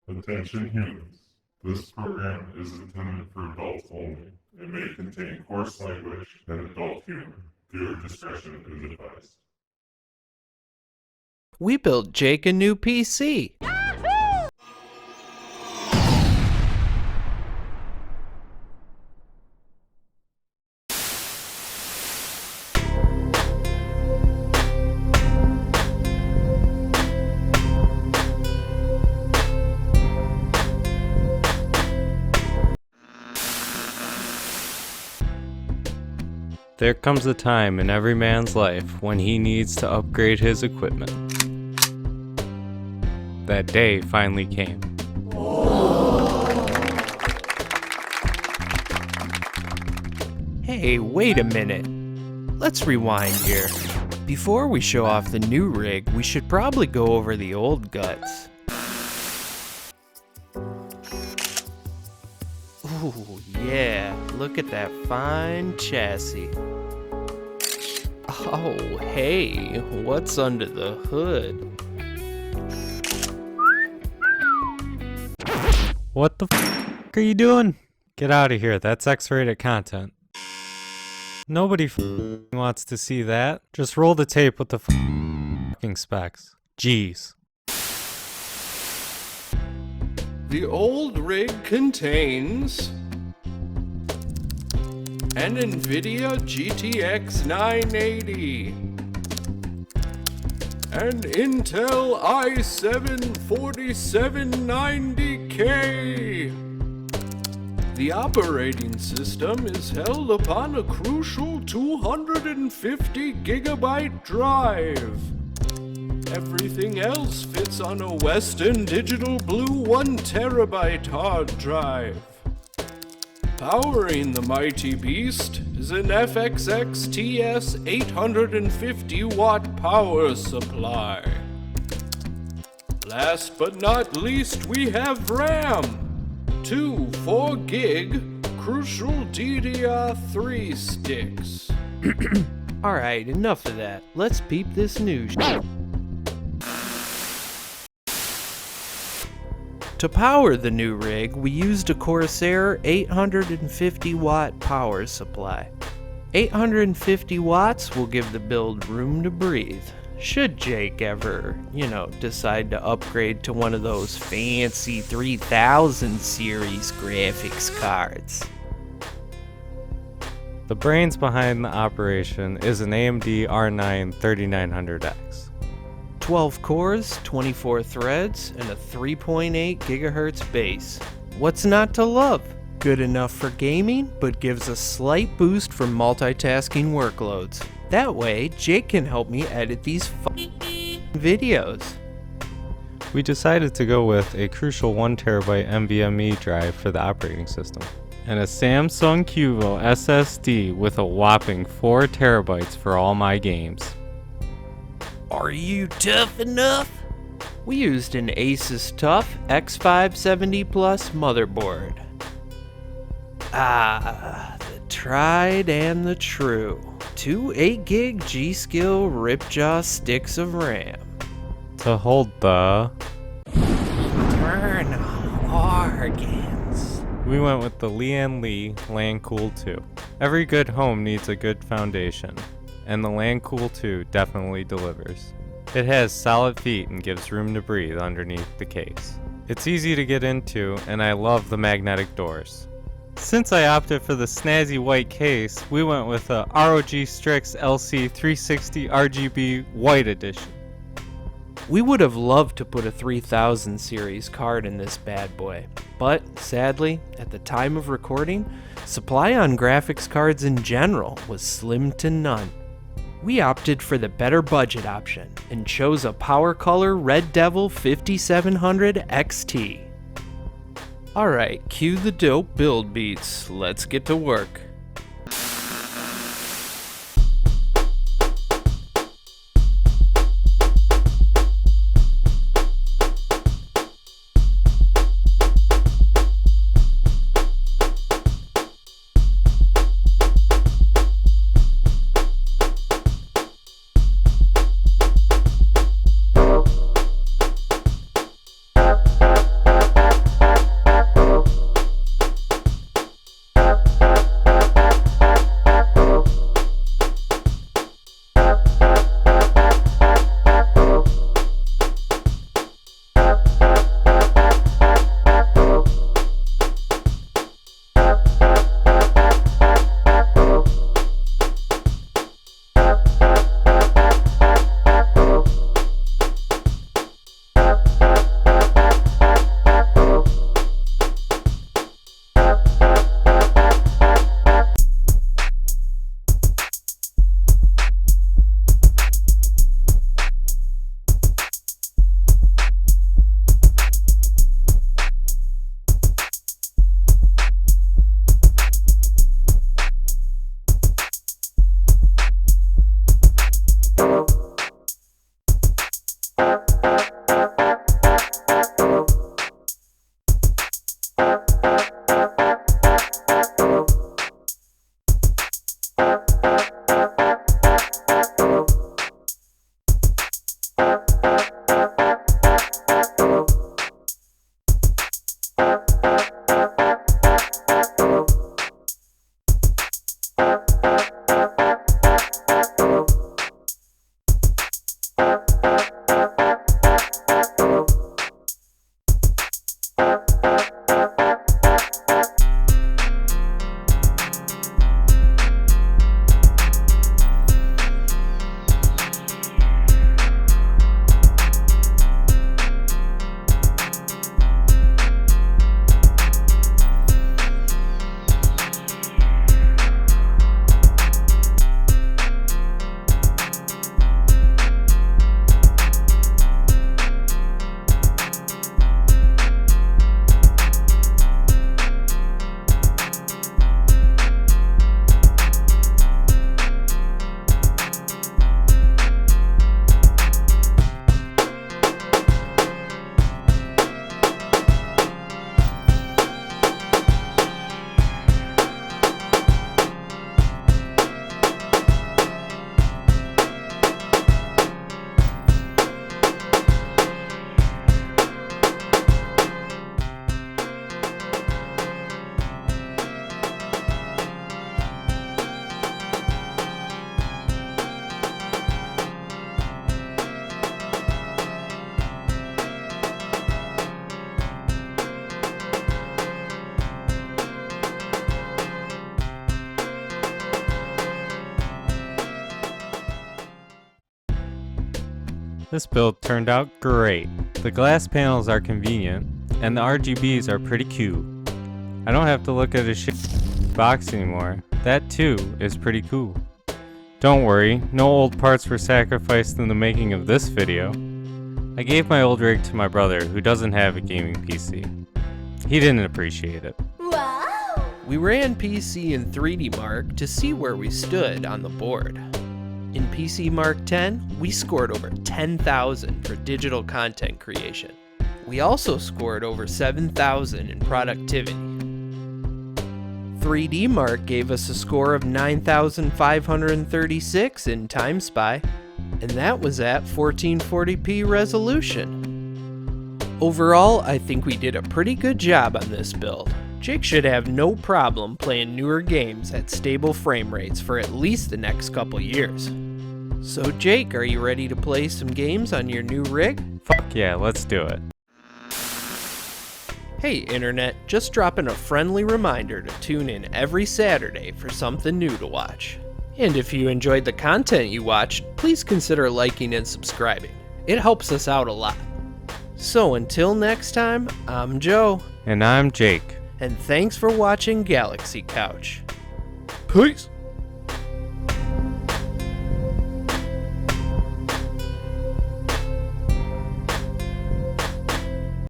Attention humans. This program is intended for adults only. It may contain coarse language and adult humor. Viewer discretion is advised. We built Jake a new PC. There comes a time in every man's life when he needs to upgrade his equipment. That day finally came. Hey, wait a minute. Let's rewind here. Before we show off the new rig, we should probably go over the old guts. Ooh, yeah, look at that fine chassis. Oh, hey, what's under the hood? What the are you doing? Get out of here, that's X-rated content. Nobody wants to see that. Just roll the tape with the fucking specs. Jeez. The old rig contains an NVIDIA GTX 980, an Intel i7 4790K. The operating system is held upon a crucial 250 gigabyte drive. Everything else fits on a Western Digital Blue 1 terabyte hard drive. Powering the mighty beast is an FXX TS 850 watt power supply. Last but not least, we have RAM. Two 4 gig crucial DDR3 sticks. Alright, enough of that. Let's peep this news. To power the new rig, we used a Corsair 850 watt power supply. 850 watts will give the build room to breathe. Should Jake ever, decide to upgrade to one of those fancy 3000 series graphics cards. The brains behind the operation is an AMD R9 3900X. 12 cores, 24 threads, and a 3.8 gigahertz base. What's not to love? Good enough for gaming, but gives a slight boost for multitasking workloads. That way, Jake can help me edit these videos. We decided to go with a crucial 1TB NVMe drive for the operating system, and a Samsung Cuvo SSD with a whopping 4 terabytes for all my games. Are you tough enough? We used an Asus TUF X570 Plus motherboard. Ah, the tried and the true. Two 8 gig G-Skill Ripjaw sticks of RAM. To hold the Eternal organs. We went with the Lian Li LANCool 2. Every good home needs a good foundation, and the LANCool 2 definitely delivers. It has solid feet and gives room to breathe underneath the case. It's easy to get into, and I love the magnetic doors. Since I opted for the snazzy white case, we went with a ROG Strix LC360 RGB White Edition. We would have loved to put a 3000 series card in this bad boy, but sadly, at the time of recording, supply on graphics cards in general was slim to none. We opted for the better budget option and chose a PowerColor Red Devil 5700 XT. Alright, cue the dope build beats. Let's get to work. This build turned out great. The glass panels are convenient, and the RGBs are pretty cute. I don't have to look at a shit box anymore. That too is pretty cool. Don't worry, no old parts were sacrificed in the making of this video. I gave my old rig to my brother who doesn't have a gaming PC. He didn't appreciate it. We ran PC in 3D Mark to see where we stood on the board. In PC Mark 10, we scored over 10,000 for digital content creation. We also scored over 7,000 in productivity. 3D Mark gave us a score of 9,536 in Time Spy, and that was at 1440p resolution. Overall, I think we did a pretty good job on this build. Jake should have no problem playing newer games at stable frame rates for at least the next couple years. So Jake, are you ready to play some games on your new rig? Fuck yeah, let's do it. Hey Internet, just dropping a friendly reminder to tune in every Saturday for something new to watch. And if you enjoyed the content you watched, please consider liking and subscribing. It helps us out a lot. So until next time, I'm Joe. And I'm Jake. And thanks for watching Galaxy Couch. Peace!